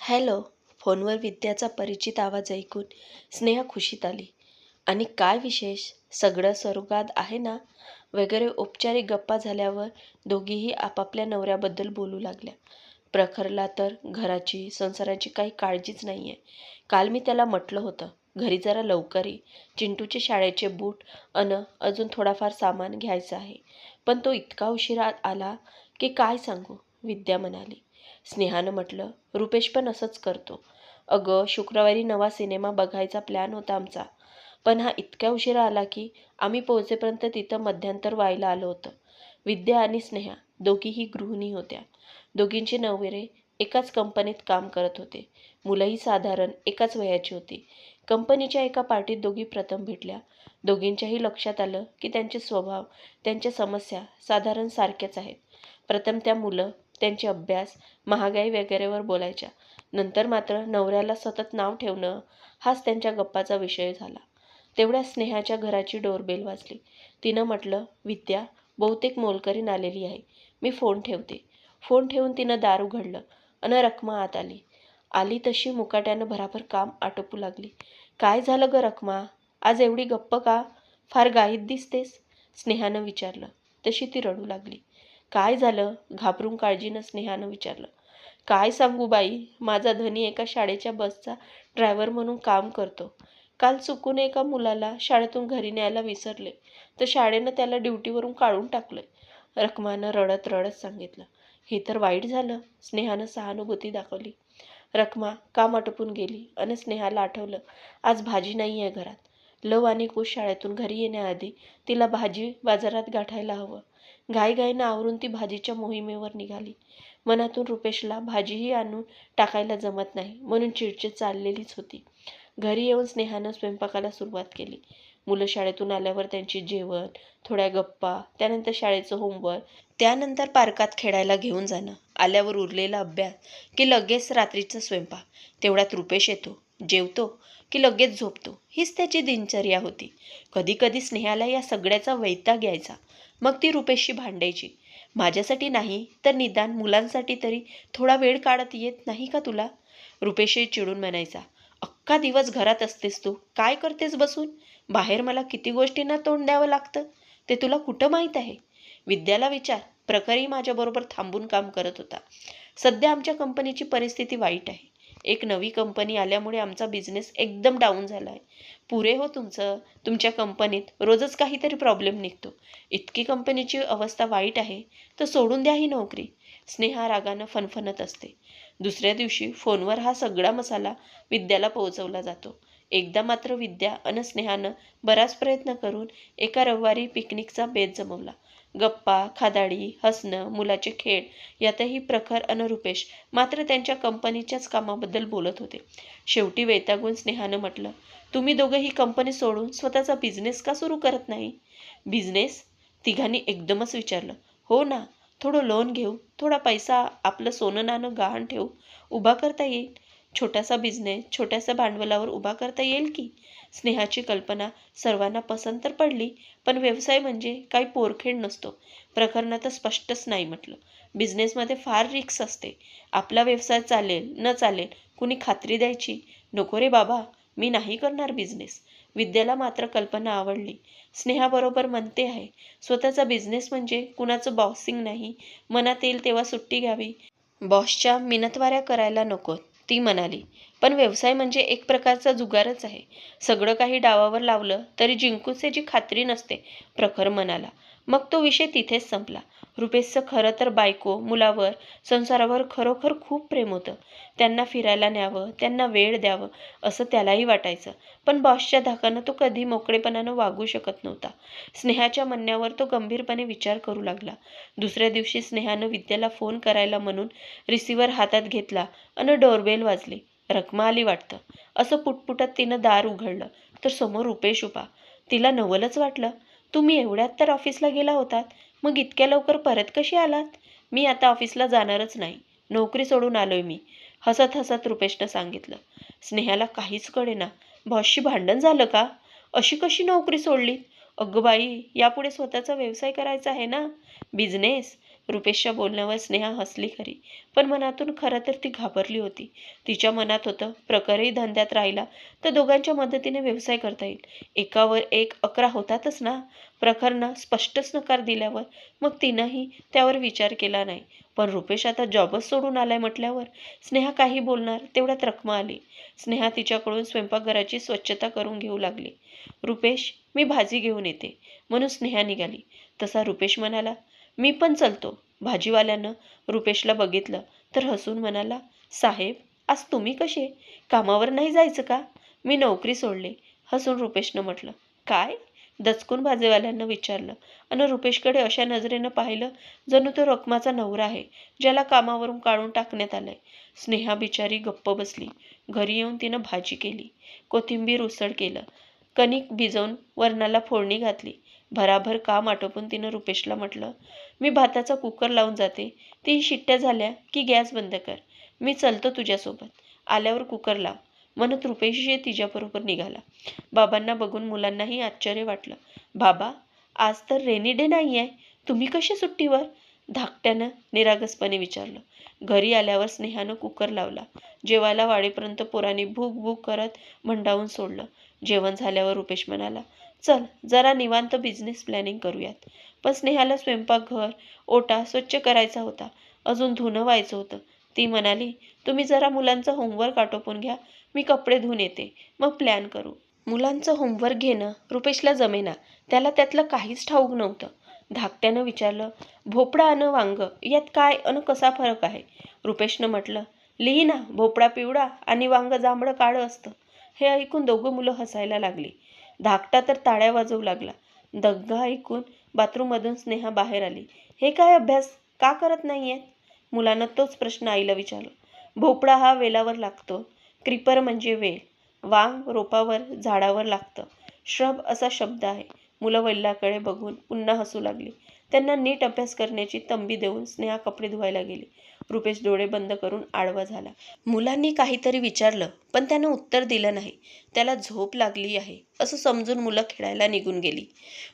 Hello. फोनवर विद्याचा परिचित आवाज ऐकून स्नेहा खुशीत आली. आणि काय विशेष? सगळं स्वर्गात आहे ना? वगैरे औपचारिक गप्पा झाल्यावर दोघीही आपापल्या नवऱ्याबद्दल बोलू लागल्या. प्रखरला तर घराची संसाराची काही काळजीच नाही आहे. काल मी त्याला म्हटलं होतं, घरी जरा लवकर ये. चिंटूचे शाळेचे बूट अजून थोडाफार सामान घ्यायचं आहे. पण तो इतका उशिरा आला की काय सांगू, विद्या म्हणाली. स्नेहानं म्हटलं, रुपेश पण असंच करतो. अगं, शुक्रवारी नवा सिनेमा बघायचा प्लॅन होता आमचा. पण हा इतक्या उशिरा आला की आम्ही पोहोचेपर्यंत तिथं मध्यंतर व्हायला आलं होतं. विद्या आणि स्नेहा दोघीही गृहिणी होत्या. दोघींचे नवरे एकाच कंपनीत काम करत होते. मुलंही साधारण एकाच वयाची होती. कंपनीच्या एका पार्टीत दोघी प्रथम भेटल्या. दोघींच्याही लक्षात आलं की त्यांचे स्वभाव, त्यांच्या समस्या साधारण सारख्याच आहेत. प्रथम त्या मुलं त्यांचे अभ्यास, महागाई वगैरेवर बोलायच्या. नंतर मात्र नवऱ्याला सतत नाव ठेवणं हाच त्यांच्या गप्पाचा विषय झाला. तेवढ्या स्नेहाच्या घराची डोरबेल वाजली. तिनं म्हटलं, विद्या, बहुतेक मोलकरीण आलेली आहे. मी फोन ठेवते. फोन ठेवून तिनं दार उघडलं आणि रखमा आत आली. आली तशी मुकाट्यानं भराभर काम आटोपू लागली. काय झालं ग रखमा? आज एवढी गप्प का? फार घाईत दिसतेस, स्नेहानं विचारलं. तशी ती रडू लागली. काय झालं? घाबरून काळजीनं स्नेहानं विचारलं. काय सांगू बाई, माझा धनी एका शाळेच्या बसचा ड्रायव्हर म्हणून काम करतो. काल चुकून एका मुलाला शाळेतून घरी न्यायला विसरले, तर शाळेनं त्याला ड्युटीवरून काढून टाकलंय, रखमानं रडत रडत सांगितलं. हे तर वाईट झालं, स्नेहानं सहानुभूती दाखवली. रखमा काम आटोपून गेली आणि स्नेहाला आठवलं, आज भाजी नाही आहे घरात. लव आणि कुश शाळेतून घरी येण्याआधी तिला भाजी बाजारात गाठायला हवं. घाईघाईनं आवरून ती भाजीच्या मोहिमेवर निघाली. मनातून रुपेशला भाजीही आणून टाकायला जमत नाही म्हणून चिडचिड चाललेलीच होती. घरी येऊन स्नेहानं स्वयंपाकाला सुरुवात केली. मुलं शाळेतून आल्यावर त्यांची जेवण, थोड्या गप्पा, त्यानंतर शाळेचं होमवर्क, त्यानंतर पार्कात खेळायला घेऊन जाणं, आल्यावर उरलेला अभ्यास की लगेच रात्रीचा स्वयंपाक. तेवढ्यात रुपेश येतो, जेवतो की लगेच झोपतो. हीच त्याची दिनचर्या होती. कधी कधी स्नेहाला या सगळ्याचा वैताग यायचा. मग ती रुपेशशी भांडायची. माझ्यासाठी नाही तर निदान मुलांसाठी तरी थोडा वेळ काढत येत नाही का तुला? रुपेशही चिडून म्हणायचा. अख्खा दिवस घरात असतेस तू, काय करतेस बसून? बाहेर मला किती गोष्टींना तोंड द्यावं लागतं, ते तुला कुठं माहीत आहे? विद्याला विचार, प्रखरही माझ्याबरोबर थांबून काम करत होता. सध्या आमच्या कंपनीची परिस्थिती वाईट आहे. एक नवी कंपनी आल्यामुळे आमचा बिझनेस एकदम डाऊन झाला आहे. पुरे हो तुमचं, तुमच्या कंपनीत रोजच काहीतरी प्रॉब्लेम निघतो. इतकी कंपनीची अवस्था वाईट आहे तर सोडून द्या ही नोकरी, स्नेहा रागानं फणफणत असते. दुसऱ्या दिवशी फोनवर हा सगळा मसाला विद्याला पोहोचवला जातो. एकदा मात्र विद्या अन स्नेहानं बराच प्रयत्न करून एका रविवारी पिकनिकचा बेत जमवला. गप्पा, खादाडी, हसणं, मुलाचे खेळ यातही प्रखर अन रुपेश मात्र त्यांच्या कंपनीच्याच कामाबद्दल बोलत होते. शेवटी वैतागून स्नेहानं म्हटलं, तुम्ही दोघं ही कंपनी सोडून स्वतःचा बिझनेस का सुरू करत नाही? बिझनेस? तिघांनी एकदमच विचारलं. हो ना, थोडं लोन घेऊ, थोडा पैसा आपलं सोनं नाणं गहाण ठेवू, उभा करता येईल. छोटासा बिझनेस छोट्याशा भांडवलावर उभा करता येईल की? स्नेहाची कल्पना सर्वांना पसंत तर पडली, पण व्यवसाय म्हणजे काही पोरखेड नसतो. प्रकरणात तर स्पष्टच नाही म्हटलं. बिझनेसमध्ये फार रिस्क असते. आपला व्यवसाय चालेल न चालेल कुणी खात्री द्यायची? नको रे बाबा, मी नाही करणार बिझनेस. विद्याला मात्र कल्पना आवडली. स्नेहाबरोबर म्हणते आहे, स्वतःचा बिझनेस म्हणजे कुणाचं बॉसिंग नाही, मनात येईल तेव्हा सुट्टी घ्यावी, बॉसच्या मिनतवाऱ्या करायला नकोत, ती म्हणाली. पण व्यवसाय म्हणजे एक प्रकारचा जुगारच आहे. सगळं काही डावावर लावलं तरी जिंकूच याची खात्री नसते, प्रखर म्हणाला. मग तो विषय तिथेच संपला. रुपेशचं खरं तर बायको, मुलावर, संसारावर खरोखर खूप प्रेम होतं. त्यांना फिरायला न्यावं, त्यांना वेळ द्यावं असं त्यालाही वाटायचं. पण बॉसच्या धाकानं तो कधी मोकळेपणानं वागू शकत नव्हता. स्नेहाच्या म्हणण्यावर तो गंभीरपणे विचार करू लागला. दुसऱ्या दिवशी स्नेहानं विद्याला फोन करायला म्हणून रिसिव्हर हातात घेतला आणि डोरबेल वाजली. रखमा आली वाटतं, असं पुटपुटत तिनं दार उघडलं तर समोर रुपेश उभा. तिला नवलच वाटलं. तुम्ही एवढ्यात तर ऑफिसला गेला होतात, मग इतक्या लवकर परत कशी आलात? मी आता ऑफिसला जाणारच नाही, नोकरी सोडून आलोय मी, हसत हसत रुपेशनं सांगितलं. स्नेहाला काहीच कळेना. बॉसशी भांडण झालं का? अशी कशी नोकरी सोडली? अगं बाई, यापुढे स्वतःचा व्यवसाय करायचा आहे ना, बिझनेस. रुपेशच्या बोलण्यावर स्नेहा हसली खरी, पण मनातून खरं तर ती घाबरली होती. तिच्या मनात होतं, प्रखरही धंद्यात राहिला तर दोघांच्या मदतीने व्यवसाय करता येईल. एकावर एक 11 होतातच ना. प्रखरनं स्पष्टच नकार दिल्यावर मग तिनंही त्यावर विचार केला नाही. पण रुपेश आता जॉबच सोडून आलाय म्हटल्यावर स्नेहा काही बोलणार तेवढ्यात रखमा आली. स्नेहा तिच्याकडून स्वयंपाकघराची स्वच्छता करून घेऊ लागली. रुपेश, मी भाजी घेऊन येते, म्हणून स्नेहा निघाली. तसा रुपेश म्हणाला, मी पण चलतो. भाजीवाल्यानं रुपेशला बघितलं तर हसून म्हणाला, साहेब, आज तुम्ही कसे? कामावर नाही जायचं का? मी नोकरी सोडले, हसून रुपेशनं म्हटलं. काय? दचकून भाजीवाल्यानं विचारलं आणि रुपेशकडे अशा नजरेनं पाहिलं जणू तो रखमाचा नवरा आहे, ज्याला कामावरून काढून टाकण्यात आलंय. स्नेहा बिचारी गप्प बसली. घरी येऊन तिनं भाजी केली, कोथिंबीर उसळ केलं, कणिक भिजवून वरणाला फोडणी घातली. भराभर काम आटोपून तिनं रुपेशला म्हटलं, मी भाताचा कुकर लावून जाते. 3 शिट्ट्या झाल्या की गॅस बंद कर. मी चलतो तुझ्यासोबत. आल्यावर कुकर लाव, म्हणत रुपेशही तिच्याबरोबर निघाला. बाबांना बघून मुलांनाही आश्चर्य वाटलं. बाबा, आज तर रेनी डे नाही आहे, तुम्ही कसे सुट्टीवर? धाकट्यानं निरागसपणे विचारलं. घरी आल्यावर स्नेहानं कुकर लावला. जेवायला वाढेपर्यंत पोरांनी भूक भूक करत भंडावून सोडलं. जेवण झाल्यावर रुपेश म्हणाला, चल जरा निवांत बिझनेस प्लॅनिंग करूयात. पण स्नेहाला स्वयंपाकघर, ओटा स्वच्छ करायचा होता. अजून धुणं व्हायचं होतं. ती म्हणाली, तुम्ही जरा मुलांचं होमवर्क आटोपून घ्या, मी कपडे धुवून येते, मग प्लॅन करू. मुलांचं होमवर्क घेणं रुपेशला जमेना. त्याला त्यातलं काहीच ठाऊक नव्हतं. धाकट्यानं विचारलं, भोपळा अन वांग यात काय अन कसा फरक आहे? रुपेशनं म्हटलं, लिही ना, भोपळा पिवळा आणि वांग जांभळं काळं असतं. हे ऐकून दोघं मुलं हसायला लागली. धाकटा तर टाळ्या वाजवू लागला. दंगा ऐकून बाथरूममधून स्नेहा बाहेर आली. हे काय अभ्यास का करत नाहीयेत? मुलानं तोच प्रश्न आईला विचारला. भोपळा हा वेलावर लागतो, क्रीपर म्हणजे वेल, वांग रोपावर झाडावर लागतं. श्रब असा शब्द आहे. मुलं वडिलांकडे बघून पुन्हा हसू लागली. त्यांना नीट अभ्यास करण्याची तंबी देऊन स्नेहा कपडे धुवायला गेली. रुपेश डोळे बंद करून आडवा झाला. मुलांनी काहीतरी विचारलं, पण त्यानं उत्तर दिलं नाही. त्याला झोप लागली आहे असं समजून मुलं खेळायला निघून गेली.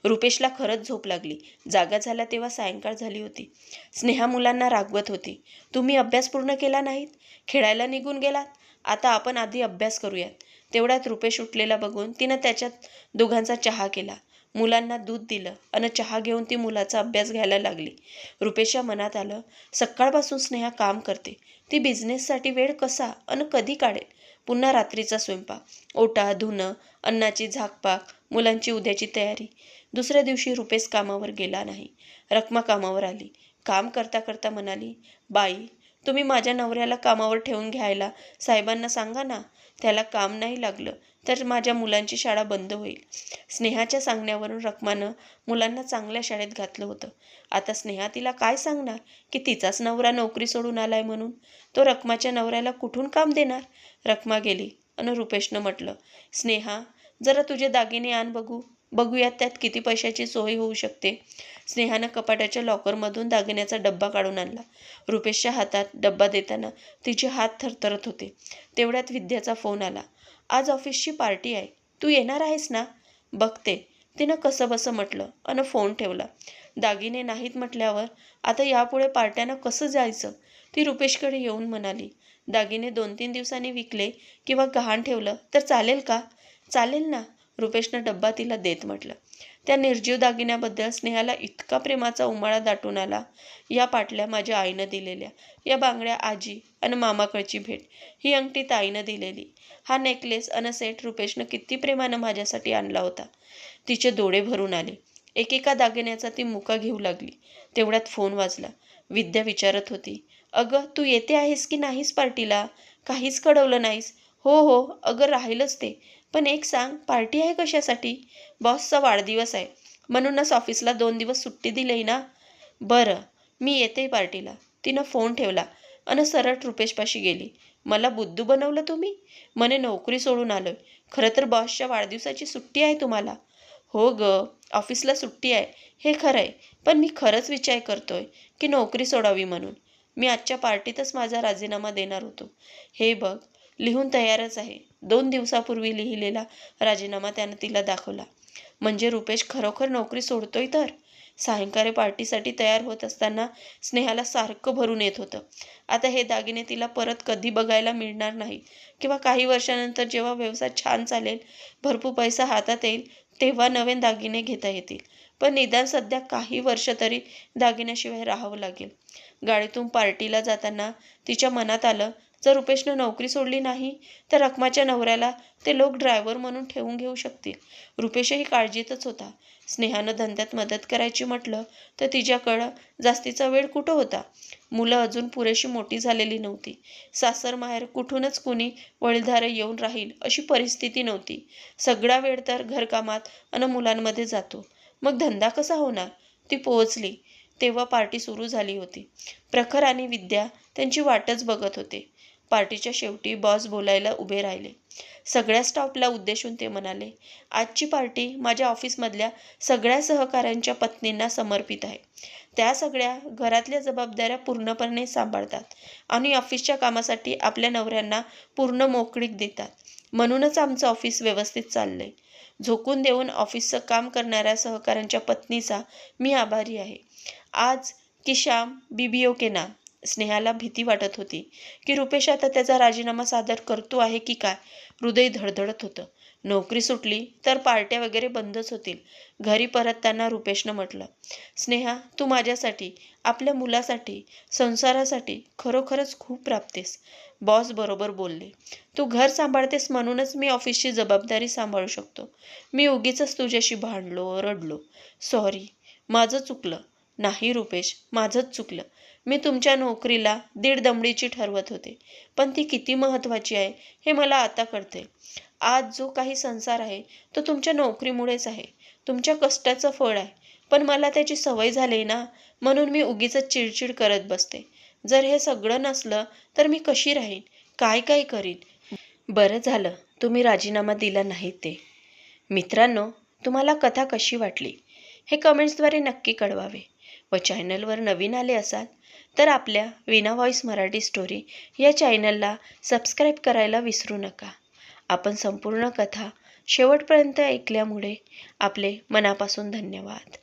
रुपेशला खरंच झोप लागली. जागा झाला तेव्हा सायंकाळ झाली होती. स्नेहा मुलांना रागवत होती. तुम्ही अभ्यास पूर्ण केला नाहीत, खेळायला निघून गेलात. आता आपण आधी अभ्यास करूयात. तेवढ्यात रुपेश उठलेला बघून तिनं त्याच्यात दोघांचा चहा केला. मुलांना दूध दिलं आणि चहा घेऊन ती मुलाचा अभ्यास घ्यायला लागली. रुपेशच्या मनात आलं, सकाळपासून स्नेहा काम करते. ती बिझनेससाठी वेळ कसा आणि कधी काढेल? पुन्हा रात्रीचा स्वयंपाक, ओटा धुणं, अन्नाची झाकपाक, मुलांची उद्याची तयारी. दुसऱ्या दिवशी रुपेश कामावर गेला नाही. रखमा कामावर आली. काम करता करता म्हणाली, बाई, तुम्ही माझ्या नवऱ्याला कामावर ठेवून घ्यायला साहेबांना सांगा ना. त्याला काम नाही लागलं तर माझ्या मुलांची शाळा बंद होईल. स्नेहाच्या सांगण्यावरून रखमानं मुलांना चांगल्या शाळेत घातलं होतं. आता स्नेहा तिला काय सांगणार की तिचाच नवरा नोकरी सोडून आलाय म्हणून? तो रखमाच्या नवऱ्याला कुठून काम देणार? रखमा गेली आणि रुपेशनं म्हटलं, स्नेहा, जरा तुझे दागिने आण बघूयात त्यात किती पैशाची सोय होऊ शकते. स्नेहानं कपाटाच्या लॉकरमधून दागिन्याचा डब्बा काढून आणला. रुपेशच्या हातात डब्बा देताना तिचे हात थरथरत होते. तेवढ्यात विद्याचा फोन आला. आज ऑफिसची पार्टी आहे, तू येणार आहेस ना? बघते, तिनं कसंबसं म्हटलं आणि फोन ठेवला. दागिने नाहीत म्हटल्यावर आता यापुढे पार्ट्यानं कसं जायचं? ती रुपेशकडे येऊन म्हणाली, दागिने 2-3 दिवसांनी विकले किंवा गहाण ठेवलं तर चालेल का? चालेल ना, रुपेशनं डब्बा तिला देत म्हटलं. त्या निर्जीव दागिन्याबद्दल स्नेहाला इतका प्रेमाचा उमाळा दाटून आला. या पाटल्या माझ्या आईनं दिलेल्या, या बांगड्या आजी आणि मामाकडची भेट, ही अंगठी ताईनं दिलेली, हा नेकलेस अन सेट रुपेशनं किती प्रेमानं माझ्यासाठी आणला होता. तिचे डोळे भरून आले. एकेका दागिन्याचा ती मुका घेऊ लागली. तेवढ्यात फोन वाजला. विद्या विचारत होती, अगं तू येते आहेस की नाहीस पार्टीला? काहीच कळवलं नाहीस. हो हो, अगं राहिलंच ते. पण एक सांग, पार्टी आहे कशासाठी? बॉसचा वाढदिवस आहे, म्हणूनच ऑफिसला 2 दिवस सुट्टी दिली ना. बरं, मी येते पार्टीला. तिनं फोन ठेवला आणि सरळ रुपेशपाशी गेली. मला बुद्धू बनवलं तुम्ही? म्हणे नोकरी सोडून आलोय. खरं तर बॉसच्या वाढदिवसाची सुट्टी आहे तुम्हाला. हो ग, ऑफिसला सुट्टी आहे हे खरं आहे, पण मी खरंच विचार करतोय की नोकरी सोडावी म्हणून. मी आजच्या पार्टीतच माझा राजीनामा देणार होतो. हे बघ, लिहून तयारच आहे. 2 दिवसापूर्वी लिहिलेला राजीनामा त्यानं तिला दाखवला. म्हणजे रुपेश खरोखर नोकरी सोडतोय तर? सायंकाळी पार्टीसाठी तयार होत असताना स्नेहाला सारखं भरून येत होतं. आता हे दागिने तिला परत कधी बघायला मिळणार नाही किंवा काही वर्षानंतर जेव्हा व्यवसाय छान चालेल, भरपूर पैसा हातात येईल, तेव्हा नवे दागिने घेता येतील. पण निदान सध्या काही वर्ष तरी दागिन्याशिवाय राहावं लागेल. गाडीतून पार्टीला जाताना तिच्या मनात आलं, जर रुपेशनं नोकरी सोडली नाही तर रखमाच्या नवऱ्याला ते लोक ड्रायव्हर म्हणून ठेवून घेऊ शकतील. रुपेशही काळजीतच होता. स्नेहानं धंद्यात मदत करायची म्हटलं तर तिच्याकडं जास्तीचा वेळ कुठं होता. मुलं अजून पुरेशी मोठी झालेली नव्हती. सासर माहेर कुठूनच कुणी वडीलधारे येऊन राहील अशी परिस्थिती नव्हती. सगळा वेळ तर घरकामात अन मुलांमध्ये जातो. मग धंदा कसा होणार? ती पोहोचली तेव्हा पार्टी सुरू झाली होती. प्रखर आणि विद्या त्यांची वाटच बघत होते. पार्टीच्या शेवटी बॉस बोलायला उभे राहिले. सगळ्या स्टाफला उद्देशून ते म्हणाले, आजची पार्टी माझ्या ऑफिसमधल्या सगळ्या सहकाऱ्यांच्या पत्नींना समर्पित आहे. त्या सगळ्या घरातल्या जबाबदाऱ्या पूर्णपणे सांभाळतात आणि ऑफिसच्या कामासाठी आपल्या नवऱ्यांना पूर्ण मोकळीक देतात. म्हणूनच आमचं ऑफिस व्यवस्थित चाललंय. झोकून देऊन ऑफिसचं काम करणाऱ्या सहकाऱ्यांच्या पत्नीचा मी आभारी आहे. आज की शाम बीबीओ के नाम. स्नेहाला भीती वाटत होती की रुपेश आता त्याचा राजीनामा सादर करतो आहे की काय. हृदय धडधडत होतं. नोकरी सुटली तर पार्ट्या वगैरे बंदच होतील. घरी परतताना रुपेशनं म्हटलं, स्नेहा, तू माझ्यासाठी, आपल्या मुलासाठी, संसारासाठी खरोखरच खूप प्राप्तेस. बॉस बरोबर बोलले. तू घर सांभाळतेस म्हणूनच मी ऑफिसची जबाबदारी सांभाळू शकतो. मी उगीचच तुझ्याशी भांडलो, रडलो. सॉरी, माझं चुकलं. नाही रुपेश, माझंच चुकलं. मी तुमच्या नोकरीला दीड दमडीची ठरवत होते. पण ती किती महत्त्वाची आहे हे मला आता कळते. आज जो काही संसार आहे तो तुमच्या नोकरीमुळेच आहे. तुमच्या कष्टाचं फळ आहे. पण मला त्याची सवय झाली ना, म्हणून मी उगीचच चिडचिड करत बसते. जर हे सगळं नसलं तर मी कशी राहीन? काय काय करीन? बरं झालं तुम्ही राजीनामा दिला नाही ते. मित्रांनो, तुम्हाला कथा कशी वाटली हे कमेंट्सद्वारे नक्की कळवावे. व चॅनलवर नवीन आले असाल तर आपल्या वीणा व्हॉइस मराठी स्टोरी या चॅनलला सबस्क्राईब करायला विसरू नका. आपण संपूर्ण कथा शेवटपर्यंत ऐकल्यामुळे आपले मनापासून धन्यवाद.